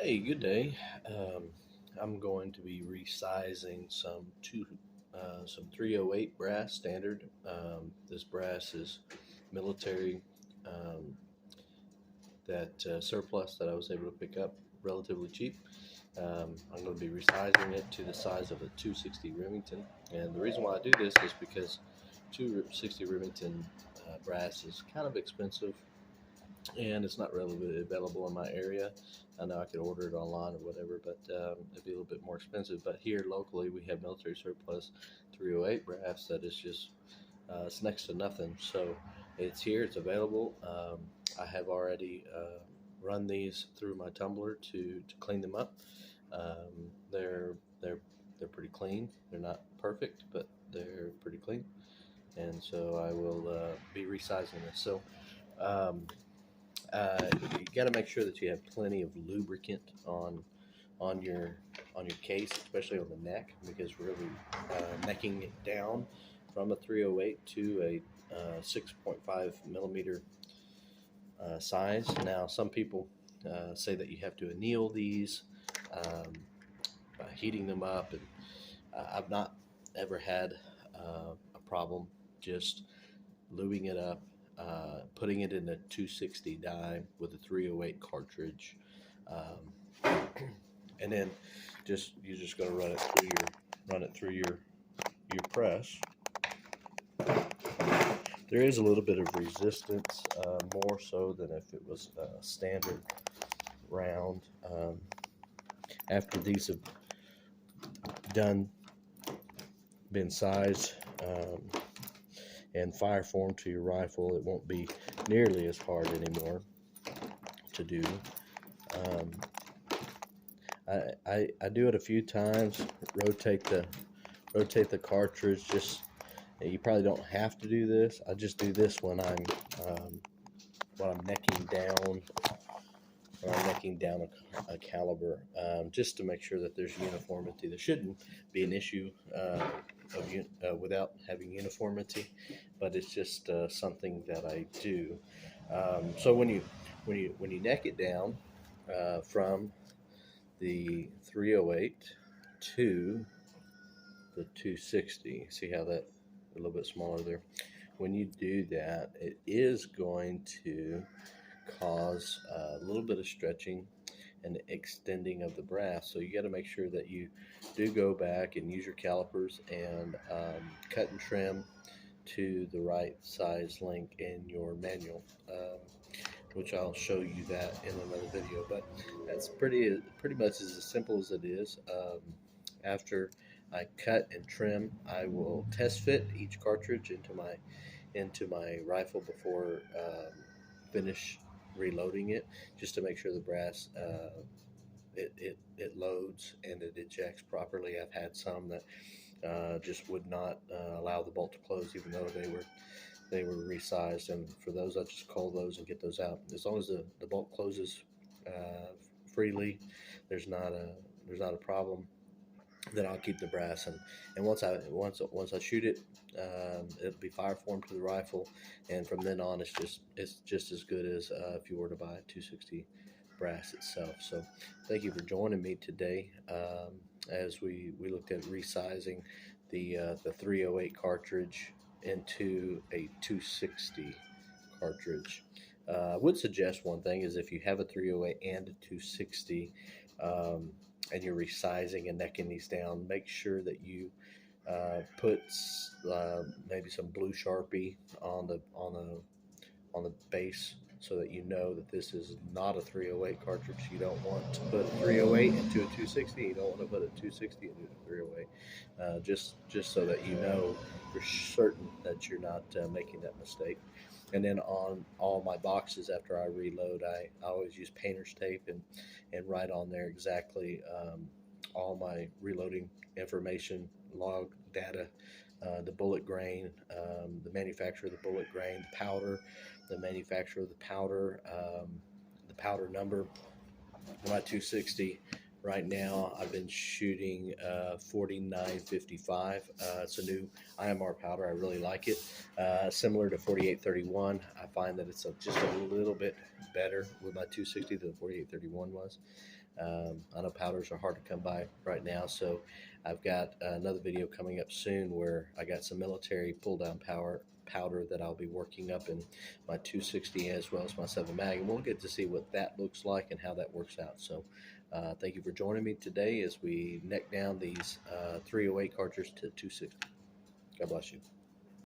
Hey, good day. I'm going to be resizing some 308 brass standard. This brass is military um, that surplus that I was able to pick up relatively cheap. I'm going to be resizing it to the size of a 260 Remington, and the reason why I do this is because 260 Remington brass is kind of expensive and it's not really available in my area. I know I could order it online or whatever, but it'd be a little bit more expensive. But here locally, we have military surplus 308 brass that is just it's next to nothing. So it's here, it's available. I have already run these through my tumbler to clean them up. Um, they're they're they're pretty clean. They're not perfect, but they're pretty clean. And so I will be resizing this. So um, you got to make sure that you have plenty of lubricant on your on your case, especially on the neck, because really necking it down from a 308 to a 6.5 millimeter size. Now, some people say that you have to anneal these um, by heating them up, and I've not ever had a problem just lubing it up, putting it in a 260 die with a 308 cartridge, um, and then you're just going to run it through your press. There is a little bit of resistance, more so than if it was a standard round. After these have been sized and fire formed to your rifle, it won't be nearly as hard anymore to do. Um, I do it a few times. Rotate the cartridge. Just you probably don't have to do this. I just do this when I'm necking down a caliber, just to make sure that there's uniformity. There shouldn't be an issue without having uniformity, but it's just something that I do. So when you neck it down from the 308 to the 260, see how that a little bit smaller there. When you do that, it is going to cause a little bit of stretching and extending of the brass. So you got to make sure that you do go back and use your calipers and cut and trim to the right size link in your manual, which I'll show you that in another video. But that's pretty much as simple as it is. After I cut and trim, I will test fit each cartridge into my rifle before finish reloading it, just to make sure the brass it loads and it ejects properly. I've had some that just would not allow the bolt to close, even though they were resized. And for those, I just call those and get those out. As long as the bolt closes freely, there's not a problem. Then I'll keep the brass, and once I shoot it, it'll be fire formed to the rifle, and from then on it's just as good as if you were to buy a 260 brass itself. So thank you for joining me today as we looked at resizing the 308 cartridge into a 260 cartridge. I would suggest one thing is if you have a 308 and a 260, and you're resizing and necking these down, make sure that you put maybe some blue Sharpie on the base, so that you know that this is not a 308 cartridge. You don't want to put a 308 into a 260. You don't want to put a 260 into a 308. Just so that you know for certain that you're not making that mistake. And then on all my boxes, after I reload, I always use painter's tape and write on there exactly all my reloading information, log data, the bullet grain, the manufacturer of the bullet grain, the powder, the manufacturer of the powder number. My 260 Right now, I've been shooting 4955. It's a new IMR powder. I really like it. Similar to 4831, I find that it's just a little bit better with my 260 than 4831 was. I know powders are hard to come by right now, so I've got another video coming up soon where I got some military pull down powder that I'll be working up in my 260 as well as my 7 mag, and we'll get to see what that looks like and how that works out. So thank you for joining me today as we neck down these 308 cartridges to 260. God bless you.